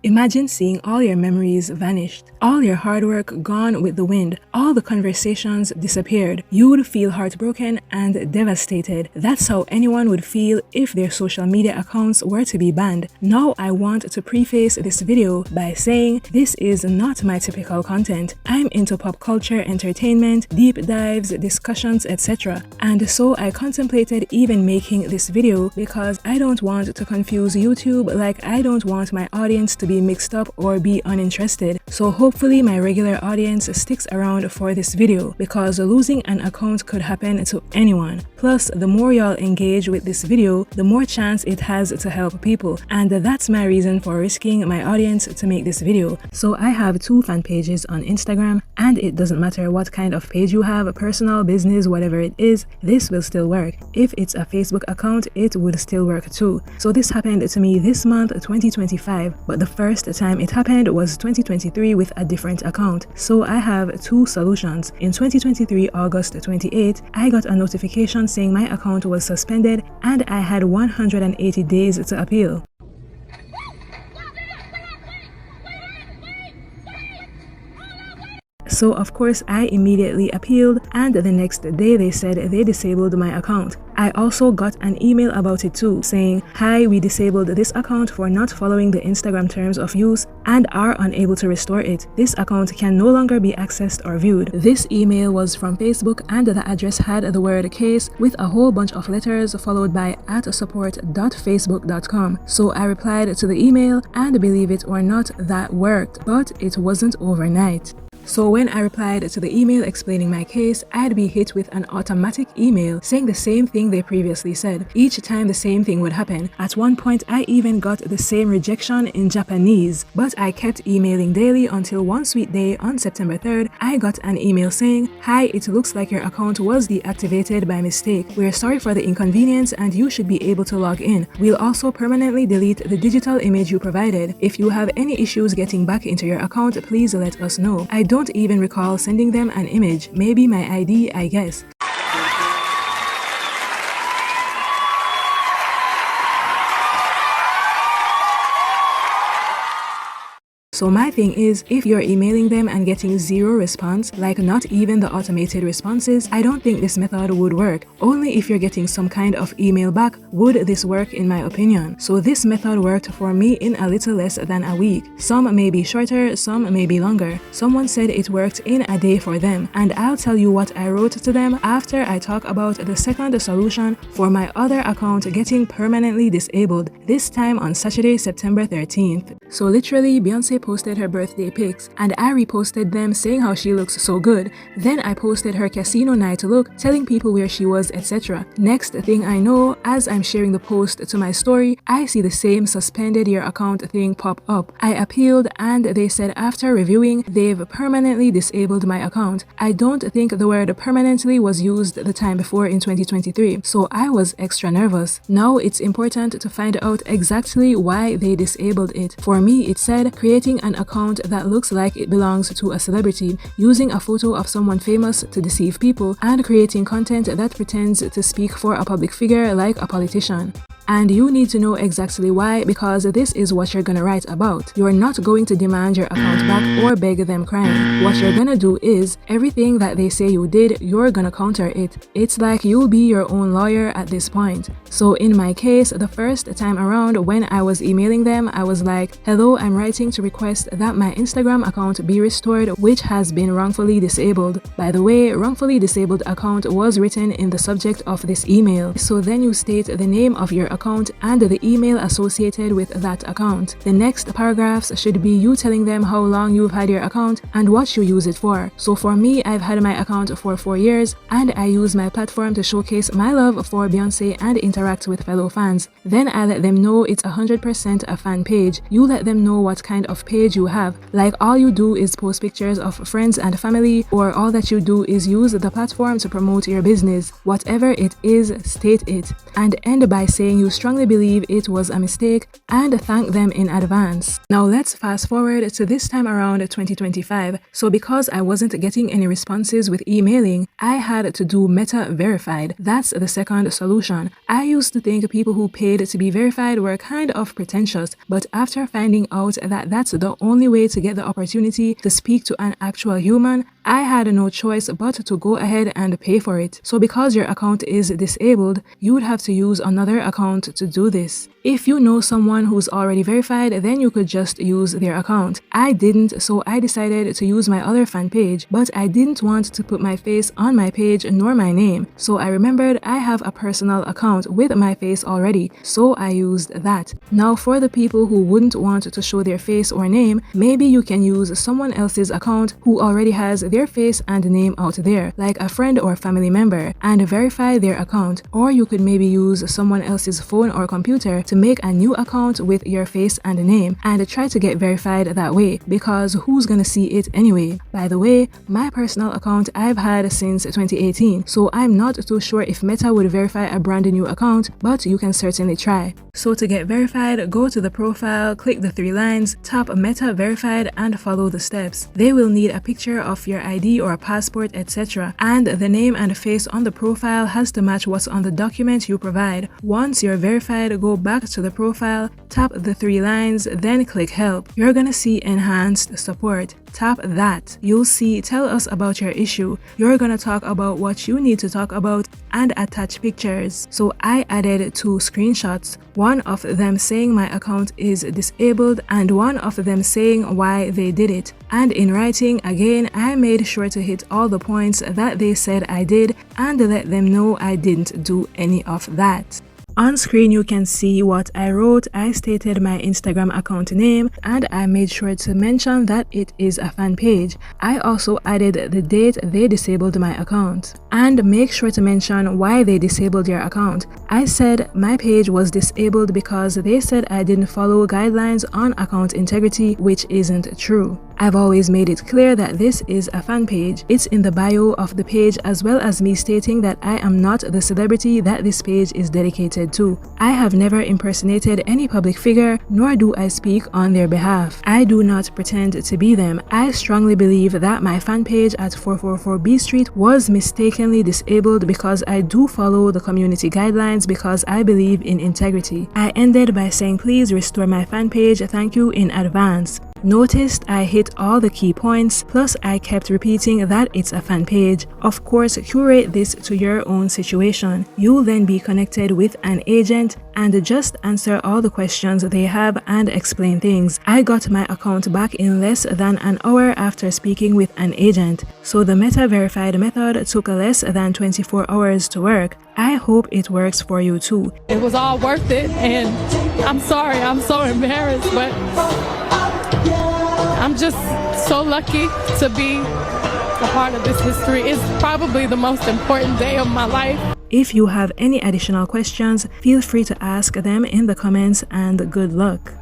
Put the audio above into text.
Imagine seeing all your memories vanished, all your hard work gone with the wind, all the conversations disappeared. You would feel heartbroken and devastated. That's how anyone would feel if their social media accounts were to be banned. Now I want to preface this video by saying this is not my typical content. I'm into pop culture, entertainment, deep dives, discussions, etc. And so I contemplated even making this video because I don't want to confuse YouTube, like I don't want my audience to be mixed up or be uninterested. So hopefully my regular audience sticks around for this video because losing an account could happen to anyone. Plus, the more y'all engage with this video, the more chance it has to help people, and that's my reason for risking my audience to make this video. So I have 2 fan pages on Instagram, and it doesn't matter what kind of page you have, personal, business, whatever it is, this will still work. If it's a Facebook account, it would still work too. So this happened to me this month, 2025, but the first time it happened was 2023 with a different account. So I have 2 solutions. In 2023 August 28, I got a notification saying my account was suspended and I had 180 days to appeal. So of course I immediately appealed, and the next day they said they disabled my account. I also got an email about it too, saying, "Hi, we disabled this account for not following the Instagram terms of use and are unable to restore it. This account can no longer be accessed or viewed." This email was from Facebook, and the address had the word case with a whole bunch of letters followed by @support.facebook.com. So I replied to the email, and believe it or not, that worked, but it wasn't overnight. So when I replied to the email explaining my case, I'd be hit with an automatic email saying the same thing they previously said. Each time the same thing would happen. At one point I even got the same rejection in Japanese, but I kept emailing daily until one sweet day on September 3rd, I got an email saying, "Hi, it looks like your account was deactivated by mistake. We're sorry for the inconvenience and you should be able to log in. We'll also permanently delete the digital image you provided. If you have any issues getting back into your account, please let us know." I don't even recall sending them an image, maybe my ID, I guess. So my thing is, if you're emailing them and getting 0 response, like not even the automated responses, I don't think this method would work. Only if you're getting some kind of email back would this work, in my opinion. So this method worked for me in a little less than a week. Some may be shorter, some may be longer. Someone said it worked in a day for them, and I'll tell you what I wrote to them after I talk about the second solution for my other account getting permanently disabled, this time on Saturday, September 13th. So literally, Beyonce posted her birthday pics, and I reposted them saying how she looks so good. Then I posted her casino night look, telling people where she was, etc. Next thing I know, as I'm sharing the post to my story, I see the same suspended your account thing pop up. I appealed, and they said after reviewing, they've permanently disabled my account. I don't think the word permanently was used the time before in 2023, so I was extra nervous. Now it's important to find out exactly why they disabled it. For me, it said creating an account that looks like it belongs to a celebrity, using a photo of someone famous to deceive people, and creating content that pretends to speak for a public figure like a politician. And you need to know exactly why, because this is what you're gonna write about. You're not going to demand your account back or beg them crying. What you're gonna do is, everything that they say you did, you're gonna counter it. It's like you'll be your own lawyer at this point. So in my case, the first time around when I was emailing them, I was like, "Hello, I'm writing to request that my Instagram account be restored, which has been wrongfully disabled." By the way, wrongfully disabled account was written in the subject of this email. So then you state the name of your account and the email associated with that account. The next paragraphs should be you telling them how long you've had your account and what you use it for. So for me, I've had my account for 4 years, and I use my platform to showcase my love for Beyonce and interact with fellow fans. Then I let them know it's 100% a fan page. You let them know what kind of page you have. Like all you do is post pictures of friends and family, or all that you do is use the platform to promote your business. Whatever it is, state it. And end by saying you will strongly believe it was a mistake and thank them in advance. Now let's fast forward to this time around 2025. So because I wasn't getting any responses with emailing, I had to do Meta Verified. That's the second solution. I used to think people who paid to be verified were kind of pretentious, but after finding out that that's the only way to get the opportunity to speak to an actual human, I had no choice but to go ahead and pay for it. So because your account is disabled, you would have to use another account to do this. If you know someone who's already verified, then you could just use their account. I didn't, so I decided to use my other fan page, but I didn't want to put my face on my page nor my name. So I remembered I have a personal account with my face already, so I used that. Now for the people who wouldn't want to show their face or name, maybe you can use someone else's account who already has their face and name out there, like a friend or family member, and verify their account. Or you could maybe use someone else's phone or computer to make a new account with your face and name and try to get verified that way, because who's gonna see it anyway? By the way, my personal account I've had since 2018, so I'm not too sure if Meta would verify a brand new account, but you can certainly try. So to get verified, go to the profile, click the 3 lines, tap Meta Verified and follow the steps. They will need a picture of your ID or a passport, etc. And the name and face on the profile has to match what's on the document you provide. Once you're verified, go back to the profile, tap the 3 lines, then click Help. You're gonna see Enhanced Support. Tap that. You'll see Tell us about your issue. You're gonna talk about what you need to talk about and attach pictures. So I added 2 screenshots, one of them saying my account is disabled and one of them saying why they did it. And in writing, again, I made sure to hit all the points that they said I did and let them know I didn't do any of that. On screen you can see what I wrote. I stated my Instagram account name and I made sure to mention that it is a fan page. I also added the date they disabled my account. And make sure to mention why they disabled your account. I said my page was disabled because they said I didn't follow guidelines on account integrity, which isn't true. I've always made it clear that this is a fan page. It's in the bio of the page, as well as me stating that I am not the celebrity that this page is dedicated to. I have never impersonated any public figure, nor do I speak on their behalf. I do not pretend to be them. I strongly believe that my fan page at 444 B Street was mistakenly disabled because I do follow the community guidelines because I believe in integrity. I ended by saying please restore my fan page, thank you in advance. Noticed I hit all the key points, plus I kept repeating that it's a fan page. Of course, curate this to your own situation. You'll then be connected with an agent and just answer all the questions they have and explain things. I got my account back in less than an hour after speaking with an agent, so the Meta Verified method took less than 24 hours to work. I hope it works for you too. It was all worth it, and I'm sorry, I'm so embarrassed, but I'm just so lucky to be a part of this history. It's probably the most important day of my life. If you have any additional questions, feel free to ask them in the comments, and good luck.